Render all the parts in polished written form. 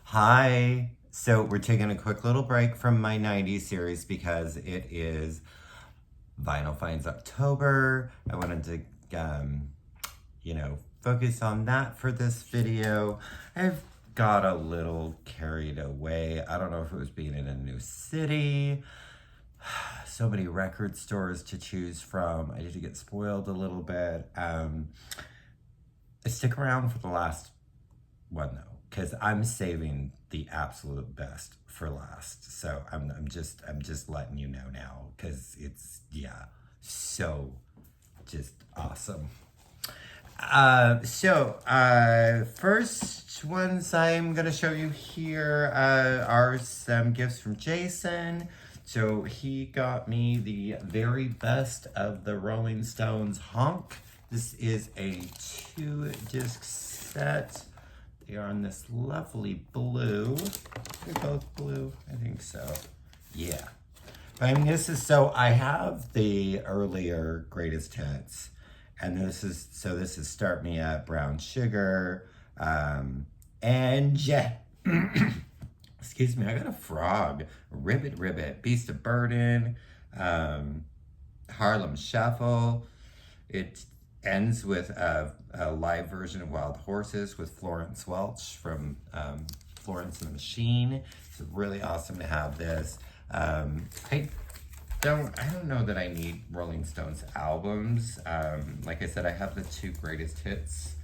Hi. So we're taking a quick little break from my 90s series because it is Vinyl Finds October. I wanted to, focus on that for this video. I've got a little carried away. I don't know if it was being in a new city. So many record stores to choose from. I need to get spoiled a little bit. Stick around for the last one though, because I'm saving the absolute best for last. So I'm just letting you know now, because it's so just awesome. First ones I'm gonna show you here are some gifts from Jason. So he got me the very best of the Rolling Stones Honk. This is a 2-disc set. They are on this lovely blue. They're both blue, I think so. Yeah. But I mean, I have the earlier greatest hits. And this is Start Me Up, Brown Sugar, and excuse me, I got a frog. Ribbit, Ribbit, Beast of Burden, Harlem Shuffle. It ends with a live version of Wild Horses with Florence Welch from Florence and the Machine. It's really awesome to have this. I don't know that I need Rolling Stones albums. Like I said, I have the 2 greatest hits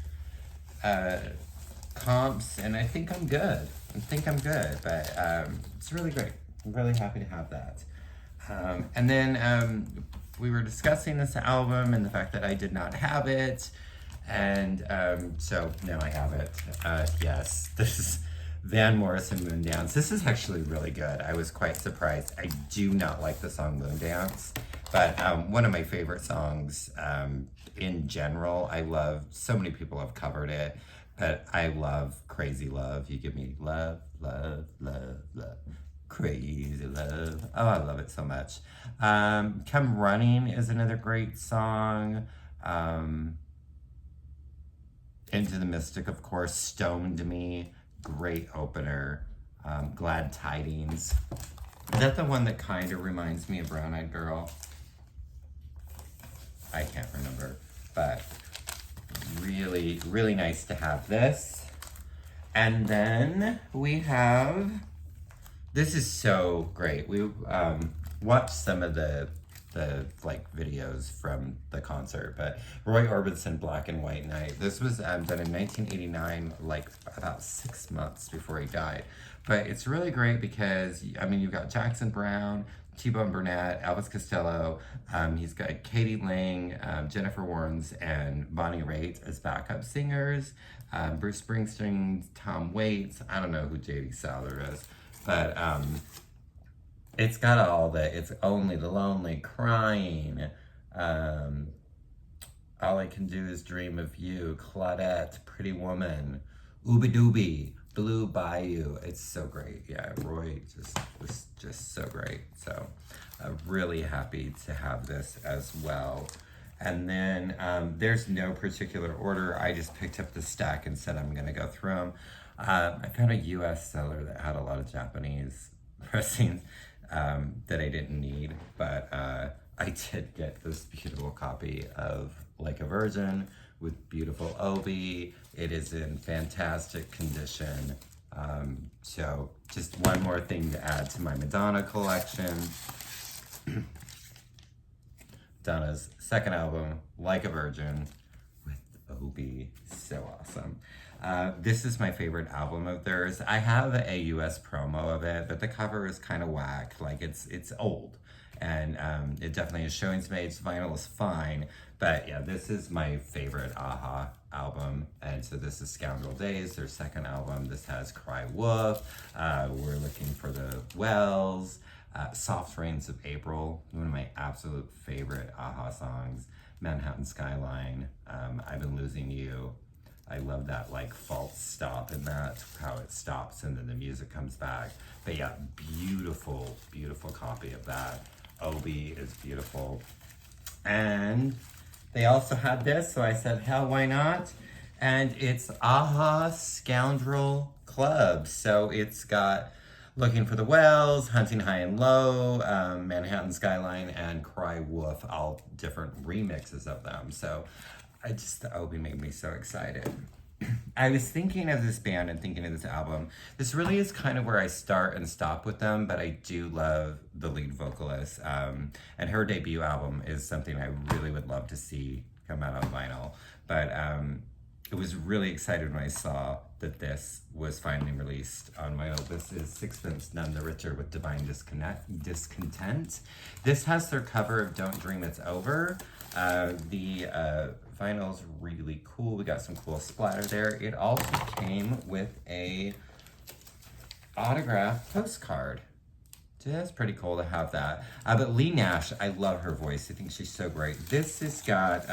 comps, and I think I'm good. But it's really great. I'm really happy to have that. And then we were discussing this album and the fact that I did not have it, and so now I have it. Yes, this is Van Morrison, Moondance. This is actually really good. I was quite surprised. I do not like the song Moondance, but one of my favorite songs in general. I love, so many people have covered it, but I love Crazy Love. You give me love, love, love, love. Crazy Love. Oh, I love it so much. Come Running is another great song. Into the Mystic, of course. Stoned Me. Great opener. Glad Tidings. Is that the one that kind of reminds me of Brown Eyed Girl? I can't remember, but really, really nice to have this. And then we have, this is so great. We watched some of the videos from the concert, but Roy Orbison, Black and White Night. This was done in 1989, like about 6 months before he died. But it's really great because, I mean, you've got Jackson Browne, T-Bone Burnett, Elvis Costello. He's got Katie Lang, Jennifer Warnes, and Bonnie Raitt as backup singers. Bruce Springsteen, Tom Waits. I don't know who J.D. Souther is, but it's got all the, It's Only the Lonely, Crying, All I Can Do Is Dream of You, Claudette, Pretty Woman, Ooby Dooby, Blue Bayou. It's so great. Yeah, Roy was just so great. So I'm really happy to have this as well. And then there's no particular order. I just picked up the stack and said I'm gonna go through them. I found a US seller that had a lot of Japanese pressings that I didn't need, but I did get this beautiful copy of Like a Virgin with beautiful obi. It is in fantastic condition. So just one more thing to add to my Madonna collection. Donna's second album, Like a Virgin, with obi. So awesome. This is my favorite album of theirs. I have a US promo of it, but the cover is kind of whack. Like it's old, and it definitely is showing some age. Vinyl is fine, but yeah, this is my favorite AHA album. And so this is Scoundrel Days, their second album. This has Cry Wolf. We're Looking for the Wells. Soft Rains of April, one of my absolute favorite AHA songs. Manhattan Skyline. I've Been Losing You. I love that like false stop in that, how it stops and then the music comes back. But yeah, beautiful, beautiful copy of that. Obi is beautiful. And they also had this, so I said, hell, why not? And it's AHA Scoundrel club. So it's got Looking for the Whales, Hunting High and Low, Manhattan Skyline, and Cry Wolf, all different remixes of them. So the Obi made me so excited. I was thinking of this band and thinking of this album. This really is kind of where I start and stop with them, but I do love the lead vocalist. And her debut album is something I really would love to see come out on vinyl. But I was really excited when I saw that this was finally released on vinyl. This is Sixpence None the Richer with Divine Discontent. This has their cover of Don't Dream It's Over. The vinyl's really cool. We got some cool splatter there. It also came with a autographed postcard. So that's pretty cool to have that. But Lee Nash, I love her voice. I think she's so great. This has got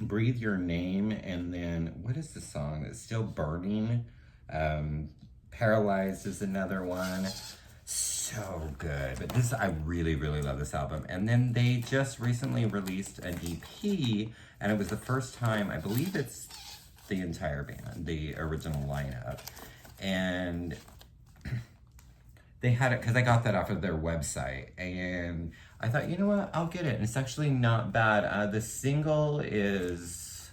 Breathe Your Name, and then what is the song? It's Still Burning. Paralyzed is another one. So good. But this, I really, really love this album. And then they just recently released an EP, and it was the first time, I believe it's the entire band, the original lineup. And they had it, because I got that off of their website, and I thought, you know what, I'll get it. And it's actually not bad. The single is,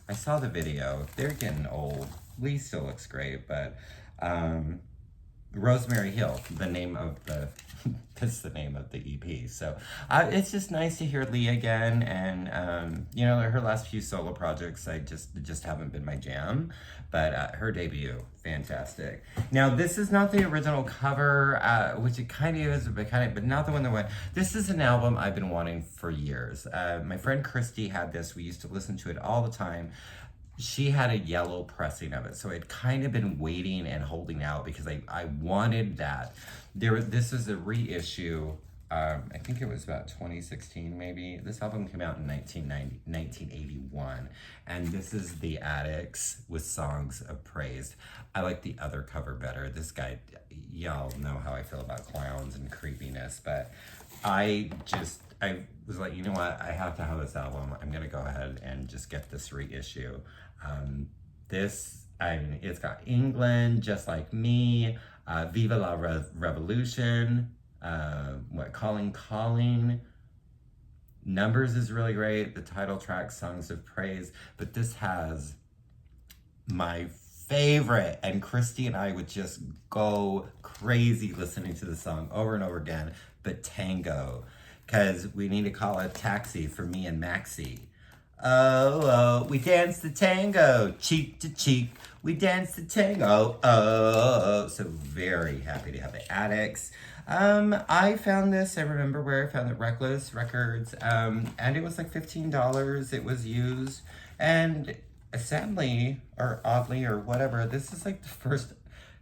I saw the video. They're getting old. Lee still looks great, but Rosemary Hill, the name of the, that's the name of the EP. So it's just nice to hear Lee again. And, you know, her last few solo projects, just haven't been my jam. But her debut, fantastic. Now, this is not the original cover, which it kind of is, but not the one that went. This is an album I've been wanting for years. My friend Christy had this. We used to listen to it all the time. She had a yellow pressing of it, so I'd kind of been waiting and holding out because I wanted that. This is a reissue. I think it was about 2016 maybe. This album came out in 1981, and this is The Addicts with Songs of Praise. I like the other cover better. This guy, y'all know how I feel about clowns and creepiness, but I was like, you know what? I have to have this album. I'm gonna go ahead and just get this reissue. It's got England, Just Like Me, Viva la Revolution, Calling. Numbers is really great. The title track, Songs of Praise. But this has my favorite, and Christy and I would just go crazy listening to the song over and over again, but Tango, because we need to call a taxi for me and Maxie. Oh, we dance the tango, cheek to cheek. We dance the tango, oh. So very happy to have the Addicts. I found this, I remember where I found it, Reckless Records, and it was like $15. It was used, and sadly, or oddly, or whatever, this is like the first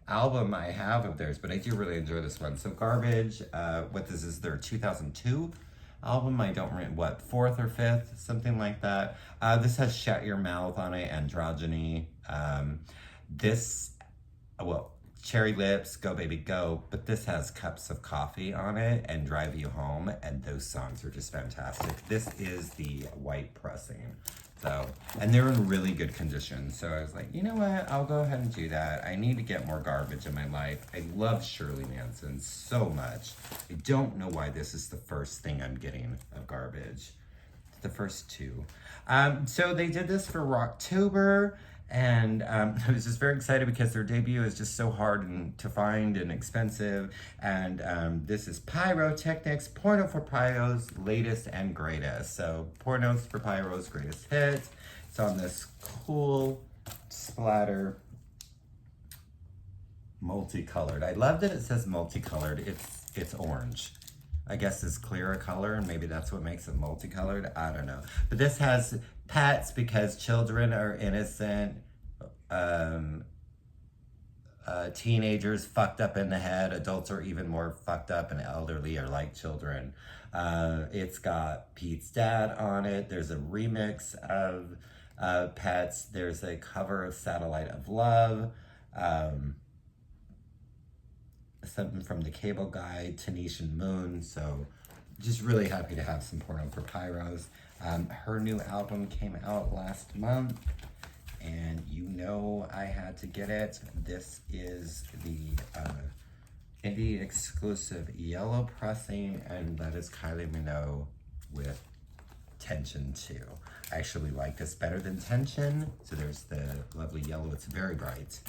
album I have of theirs, but I do really enjoy this one. So Garbage, this is their 2002 album, I don't remember, fourth or fifth, something like that. This has Shut Your Mouth on it, Androgyny. Cherry Lips, Go Baby Go, but this has Cups of Coffee on it and Drive You Home, and those songs are just fantastic. This is the white pressing. So, and they're in really good condition. So I was like, you know what? I'll go ahead and do that. I need to get more Garbage in my life. I love Shirley Manson so much. I don't know why this is the first thing I'm getting of Garbage. The first two. So they did this for Rocktober, and I was just very excited because their debut is just so hard to find and expensive. And this is Pyrotechnics, Porno for Pyro's latest and greatest. So Pornos for Pyro's greatest hits. It's on this cool splatter, multicolored. I love that it says multicolored. It's orange. I guess is clear a color, and maybe that's what makes it multicolored. I don't know. But this has pets because children are innocent. Teenagers fucked up in the head. Adults are even more fucked up, and elderly are like children. It's got Pete's dad on it. There's a remix of Pets. There's a cover of Satellite of Love. Something from The Cable Guy, Tanitian Moon. So just really happy to have some Porno for Pyros. Her new album came out last month, and you know I had to get it. This is the indie exclusive yellow pressing, and that is Kylie Minogue with Tension 2. I actually like this better than Tension. So there's the lovely yellow. It's very bright.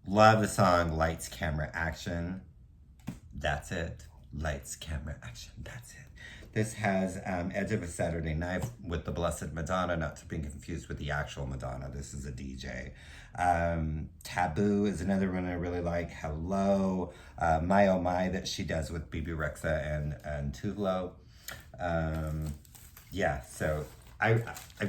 Love the song Lights, Camera, Action. That's it. Lights, Camera, Action. That's it. This has Edge of a Saturday Night with the Blessed Madonna, not to be confused with the actual Madonna. This is a DJ. Taboo is another one I really like. Hello. My Oh My that she does with BB Rexa and Tulo. Yeah, so I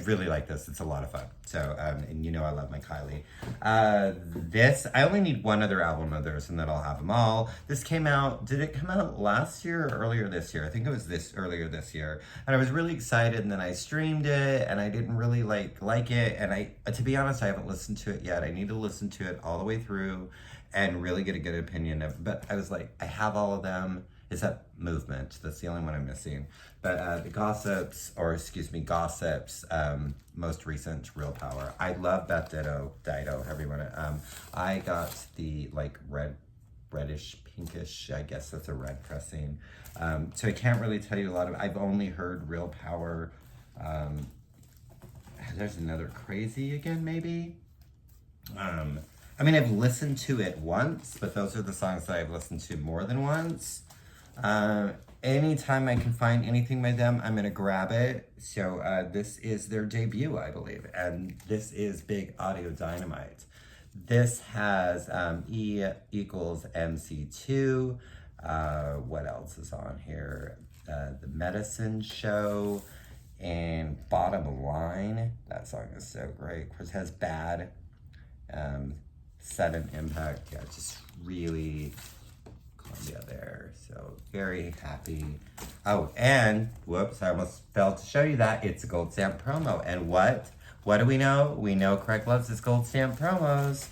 really like this. It's a lot of fun. So, and you know I love my Kylie. I only need one other album of theirs and then I'll have them all. This came out, did it come out last year or earlier this year? I think it was earlier this year. And I was really excited, and then I streamed it and I didn't really like it. And to be honest, I haven't listened to it yet. I need to listen to it all the way through and really get a good opinion of it. But I was like, I have all of them. Is that Movement? That's the only one I'm missing. But the Gossips, most recent Real Power. I love Beth Dido, however you want to. I got the like reddish, pinkish, I guess that's a red pressing. So I can't really tell you a lot of, I've only heard Real Power. There's another Crazy Again, maybe. I mean, I've listened to it once, but those are the songs that I've listened to more than once. Anytime I can find anything by them, I'm gonna grab it. So this is their debut, I believe, and this is Big Audio Dynamite. This has E equals MC2. What else is on here? The Medicine Show and Bottom Line. That song is so great. Of course, it has Bad, Sudden Impact. Yeah, just really Columbia there. So very happy. Oh, and whoops, I almost failed to show you that. It's a gold stamp promo. And what do we know? We know Craig loves his gold stamp promos.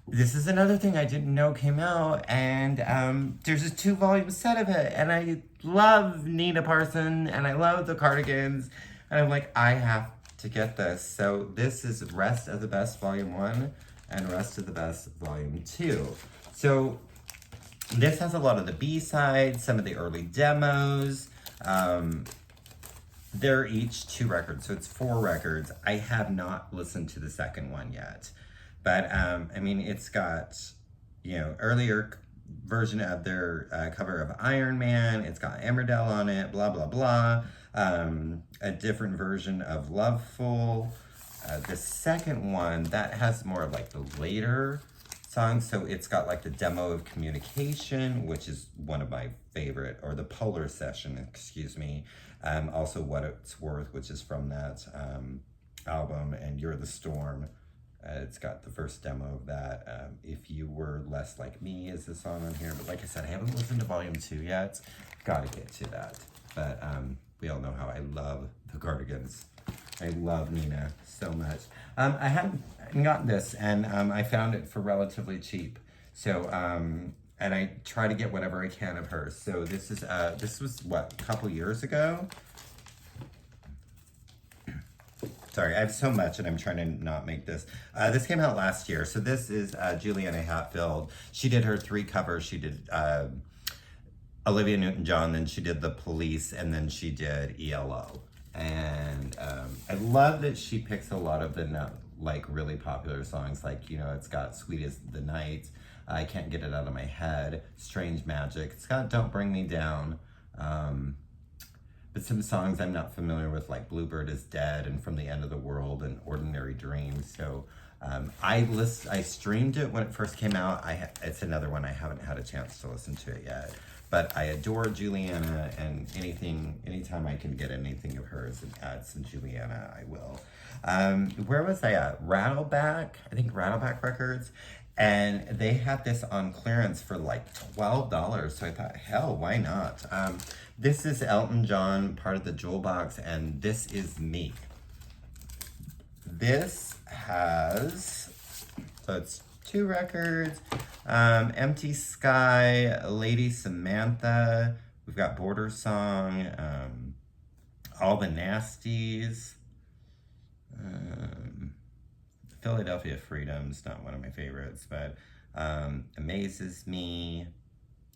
This is another thing I didn't know came out, and there's a 2-volume set of it, and I love Nina Parson, and I love the Cardigans, and I'm like, I have to get this. So this is Rest of the Best Volume 1 and Rest of the Best Volume 2. So this has a lot of the B-sides, some of the early demos. They're each 2 records, so it's 4 records. I have not listened to the second one yet. But, I mean, it's got, earlier version of their cover of Iron Man. It's got Emmerdale on it, blah, blah, blah. A different version of Loveful. The second one, that has more of like the later songs. So it's got like the demo of Communication, which is one of my favorite, or the Polar Session, excuse me. Also What It's Worth, which is from that album, and You're the Storm. It's got the first demo of that. If You Were Less Like Me is the song on here. But like I said, I haven't listened to Volume 2 yet. Gotta get to that. But we all know how I love the Cardigans. I love Nina so much. I hadn't gotten this, and I found it for relatively cheap. So, and I try to get whatever I can of hers. So this was, what, a couple years ago? Sorry, I have so much and I'm trying to not make this. This came out last year. So this is Juliana Hatfield. She did her 3 covers. She did Olivia Newton-John, then she did The Police, and then she did ELO. And I love that she picks a lot of the really popular songs. Like, it's got Sweet as the Night, I Can't Get It Out of My Head, Strange Magic. It's got Don't Bring Me Down. But some songs I'm not familiar with, like Bluebird is Dead and From the End of the World and Ordinary Dreams. So I streamed it when it first came out. It's another one I haven't had a chance to listen to it yet. But I adore Juliana, and anytime I can get anything of hers and add some Juliana, I will. Where was I at? Rattleback, I think Rattleback Records. And they had this on clearance for like $12. So I thought, hell, why not? This is Elton John, part of the Jewel Box, and This Is Me. This has, so it's 2 records, Empty Sky, Lady Samantha, we've got Border Song, All the Nasties. Philadelphia Freedom's not one of my favorites, but Amazes Me.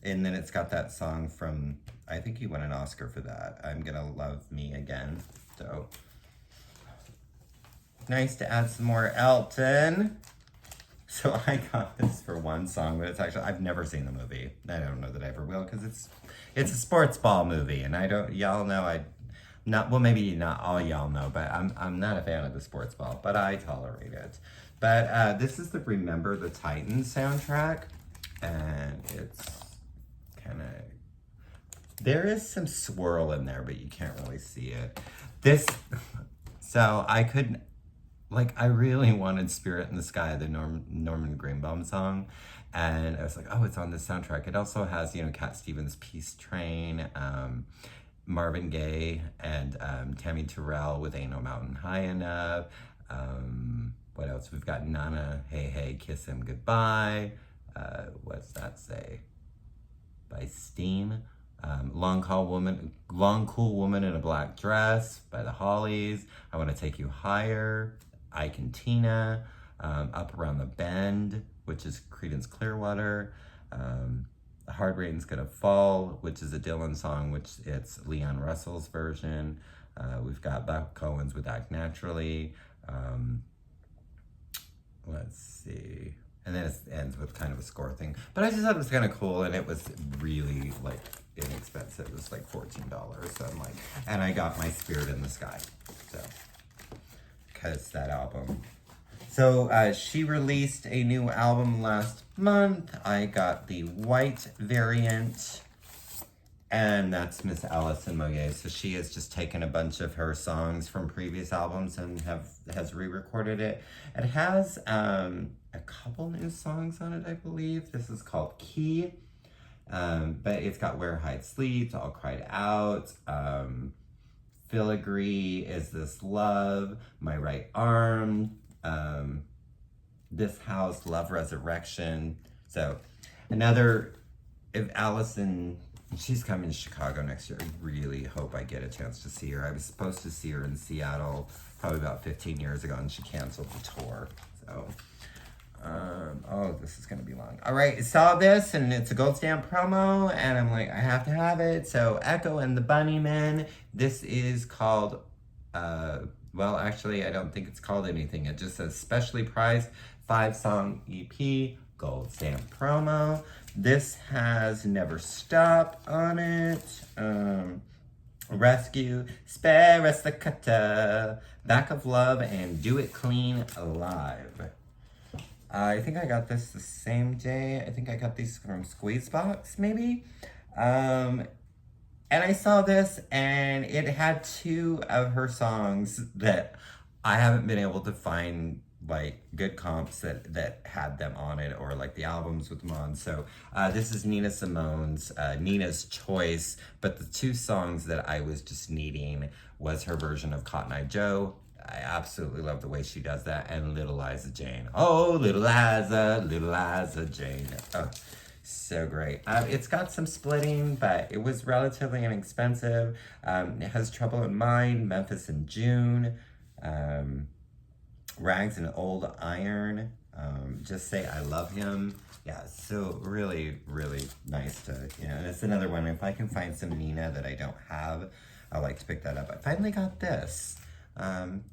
And then it's got that song from, I think he won an Oscar for that, I'm Gonna Love Me Again. So, nice to add some more Elton. So I got this for one song, but it's actually, I've never seen the movie. I don't know that I ever will, because it's a sports ball movie, and y'all know not, well, maybe not all y'all know, but I'm not a fan of the sports ball, but I tolerate it. But this is the Remember the Titans soundtrack, and it's kind of, there is some swirl in there, but you can't really see it. So I couldn't, I really wanted Spirit in the Sky, the Norman Greenbaum song. And I was like, oh, it's on this soundtrack. It also has, Cat Stevens' Peace Train, Marvin Gaye, and Tammy Terrell with Ain't No Mountain High Enough. What else? We've got Nana, Hey Hey, Kiss Him Goodbye. What's that say? By Steam. Long Cool Woman in a Black Dress by the Hollies. I Want to Take You Higher. Ike and Tina. Up Around the Bend, which is Creedence Clearwater. Hard Rain's Gonna Fall, which is a Dylan song, which it's Leon Russell's version. We've got Buck Owens with Act Naturally. Let's see. And then it ends with kind of a score thing. But I just thought it was kind of cool, and it was really, inexpensive. It was $14. So I'm like, and I got my Spirit in the Sky. So, because that album. So she released a new album last month. I got the white variant, and that's Miss Alison Moyet. So she has just taken a bunch of her songs from previous albums and has re-recorded it. It has a couple new songs on it, I believe. This is called Key, but it's got Where Hide Sleeps, All Cried Out, Filigree, Is This Love, My Right Arm, This House, Love Resurrection. So if Allison, she's coming to Chicago next year. I really hope I get a chance to see her. I was supposed to see her in Seattle probably about 15 years ago, and she canceled the tour. So, oh, this is going to be long. All right, I saw this, and it's a gold stamp promo, and I'm like, I have to have it. So, Echo and the Bunnymen. This is called, well, actually, I don't think it's called anything. It just says specially priced 5-song EP, gold stamp promo. This has Never Stop on it. Rescue, Spare Us the Cutter, Back of Love, and Do It Clean Alive. I think I got this the same day. I think I got these from Squeezebox, maybe. And I saw this, and it had 2 of her songs that I haven't been able to find good comps that had them on it, or the albums with them on. So this is Nina Simone's Nina's Choice, but the 2 songs that I was just needing was her version of Cotton Eye Joe. I absolutely love the way she does that, and Little Liza Jane. Oh, Little Liza Jane. Oh, so great. It's got some splitting, but it was relatively inexpensive. It has Trouble in Mind, Memphis in June, Rags and Old Iron, Just Say I Love Him. Yeah, so really, really nice to, and it's another one. If I can find some Nina that I don't have, I like to pick that up. I finally got this.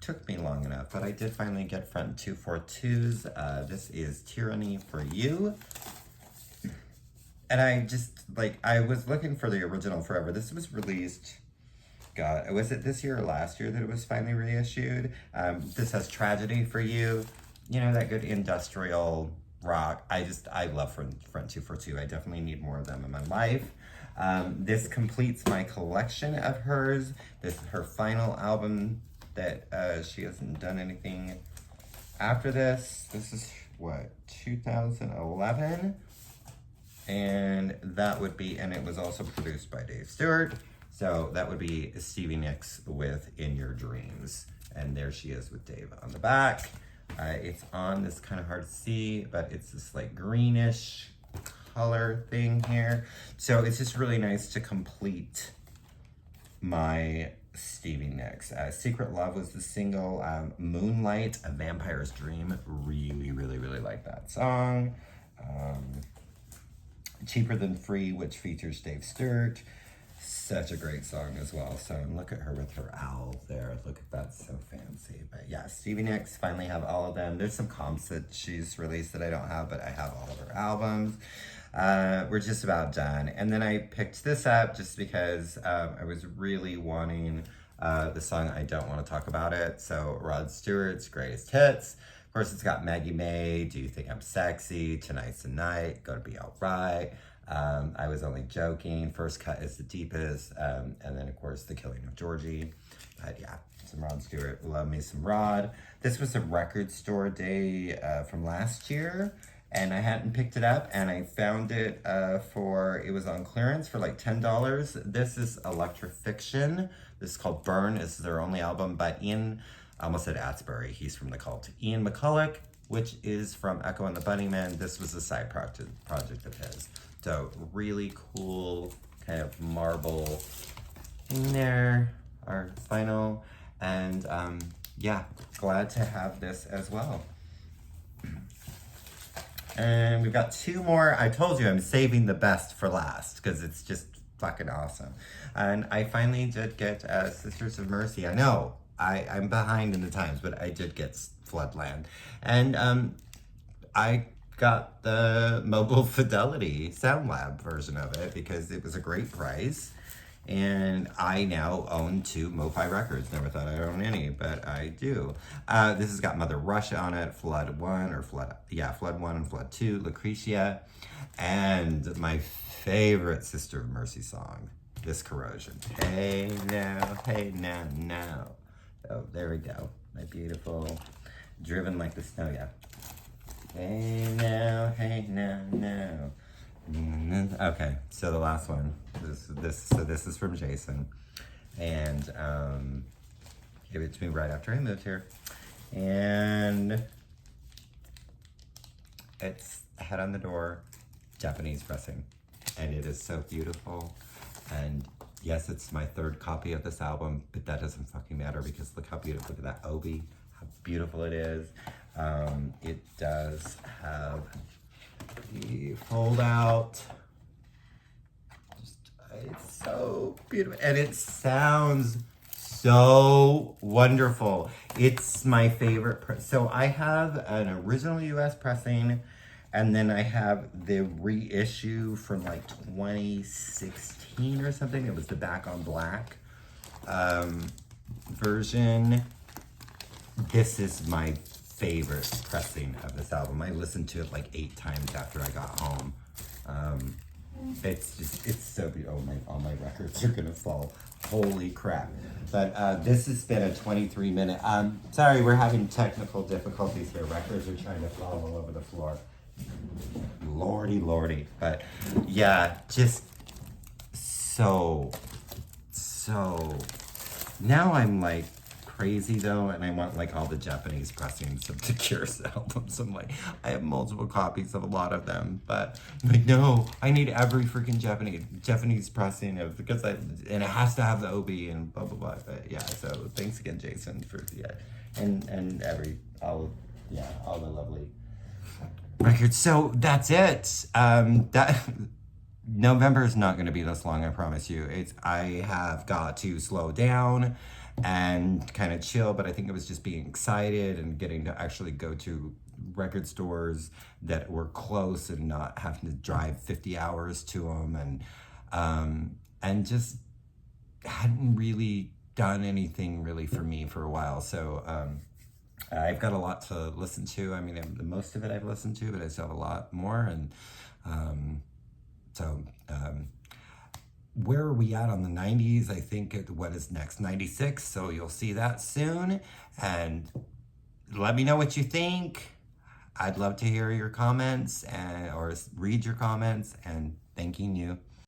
Took me long enough, but I did finally get Front 242's. This is Tyranny for You. And I just, I was looking for the original forever. This was released, God, was it this year or last year that it was finally reissued? This has Tragedy for You. That good industrial rock. I love Front 242. I definitely need more of them in my life. This completes my collection of hers. This is her final album that she hasn't done anything after this. This is, 2011? And that would be, and it was also produced by Dave Stewart. So that would be Stevie Nicks with In Your Dreams. And there she is with Dave on the back. It's on this kind of hard to see, but it's this greenish color thing here. So it's just really nice to complete my Stevie Nicks. Secret Love was the single. Moonlight, A Vampire's Dream. Really, really, really like that song. Cheaper Than Free, which features Dave Stewart. Such a great song as well. So look at her with her owl there. Look at that, so fancy. But yeah, Stevie Nicks, finally have all of them. There's some comps that she's released that I don't have, but I have all of her albums. We're just about done. And then I picked this up just because I was really wanting the song I Don't Want to Talk About It. So Rod Stewart's Greatest Hits. Of course, it's got Maggie May, Do You Think I'm Sexy, Tonight's the Night, Gonna Be Alright. I Was Only Joking, First Cut Is the Deepest, and then of course The Killing of Georgie. But yeah, some Rod Stewart, love me some Rod. This was a record store day from last year, and I hadn't picked it up, and I found it it was on clearance for like $10. This is Electrofiction. This is called Burn. This is their only album by Ian, I almost said Atsbury, he's from The Cult. Ian McCulloch, which is from Echo and the Bunnymen. This was a side project of his. So really cool kind of marble in there, our vinyl. And yeah, glad to have this as well. And we've got two more. I told you I'm saving the best for last because it's just fucking awesome. And I finally did get Sisters of Mercy. I know I'm behind in the times, but I did get Floodland. And I got the Mobile Fidelity Sound Lab version of it because it was a great price. And I now own 2 MoFi records. Never thought I'd own any, but I do. This has got Mother Russia on it, Flood 1 and Flood 2, Lucretia, and my favorite Sister of Mercy song, This Corrosion. Hey now, now. Oh, there we go. My beautiful, Driven Like the Snow, yeah. Hey now, now. Okay, so the last one. This is from Jason, and gave it to me right after I moved here, and it's Head on the Door, Japanese pressing, and it is so beautiful. And yes, it's my 3rd copy of this album, but that doesn't fucking matter because look how beautiful. Look at that obi, how beautiful it is. It does have the fold out. It's so beautiful, and it sounds so wonderful. It's my favorite. So I have an original US pressing, and then I have the reissue from like 2016 or something. It was the Back on Black version. This is my favorite pressing of this album. I listened to it like 8 times after I got home. It's so beautiful. Oh, all my records are gonna fall. Holy crap. But this has been a 23-minute. Sorry, we're having technical difficulties here. Records are trying to fall all over the floor. Lordy. But yeah, just so. Now I'm like crazy though, and I want like all the Japanese pressings of the Cure's albums. I'm like, I have multiple copies of a lot of them, but I'm like, no, I need every freaking Japanese pressing of, and it has to have the OB and blah blah blah. But yeah, so thanks again, Jason, for and all the lovely records. So that's it. That November is not going to be this long, I promise you. I have got to slow down and kind of chill, but I think it was just being excited and getting to actually go to record stores that were close and not having to drive 50 hours to them, and just hadn't really done anything really for me for a while. So I've got a lot to listen to. I mean, the most of it I've listened to, but I still have a lot more. And where are we at on the 90s? I think what is next? 96. So you'll see that soon. And let me know what you think. I'd love to hear your comments or read your comments, and thanking you.